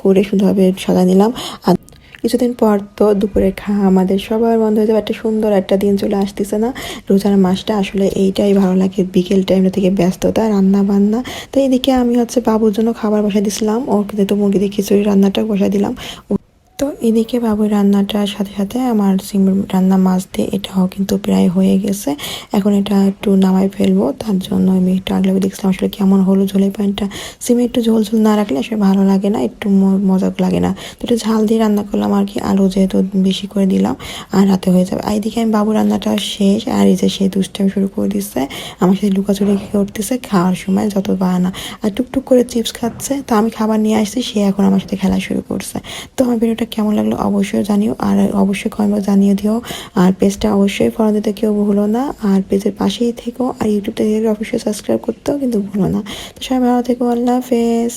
করে সুন্দরভাবে সাজা নিলাম। আর কিছুদিন পর তো দুপুরে খাওয়া আমাদের সবার বন্ধ হয়ে যাবে, একটা সুন্দর একটা দিন চলে আসতেছে না। রোজার মাসটা আসলে এইটাই ভালো লাগে, বিকেল টাইমটা থেকে ব্যস্ততা রান্না বান্না। তো এদিকে আমি বাবুর জন্য খাবার বসাই দিছিলাম, ওর কিন্তু মুরগি দিয়ে খিচুড়ি রান্নাটাও বসাই দিলাম। তো এদিকে বাবুর রান্নাটার সাথে সাথে আমার সিম রান্না মাছ দিয়ে এটাও কিন্তু প্রায় হয়ে গেছে। এখন এটা একটু নামাই ফেলবো, তার জন্য আমি একটু আগলে দেখছিলাম আসলে কেমন হলো ঝোলের পানিটা। সিমে একটু ঝোল ঝোল না রাখলে আসলে ভালো লাগে না, একটু মজা লাগে না। তো একটু ঝাল দিয়ে রান্না করলাম আর কি, আলু যেহেতু বেশি করে দিলাম আর রাতে হয়ে যাবে। আর এদিকে আমি বাবুর রান্নাটা শেষ, আর এই যে সে দুষ্টামি শুরু করে দিচ্ছে, আমার সাথে লুকাচুরি করতেছে খাওয়ার সময় যত বাহানা। আর টুকটুক করে চিপস খাচ্ছে, তো আমি খাবার নিয়ে আসছি, সে এখন আমার সাথে খেলা শুরু করছে। তো আমার ভিডিওটা কেমন লাগলো অবশ্যই জানিও, আর অবশ্যই কমেন্ট জানিয়ে দিও। আর পেজটা অবশ্যই ফলো দিতে কেউ ভুলো না, আর পেজের পাশেই থেকো, আর ইউটিউব থেকে অবশ্যই সাবস্ক্রাইব করতেও কিন্তু ভুলো না। তো সবাই ভালো থেকো, আল্লাহ হাফেজ।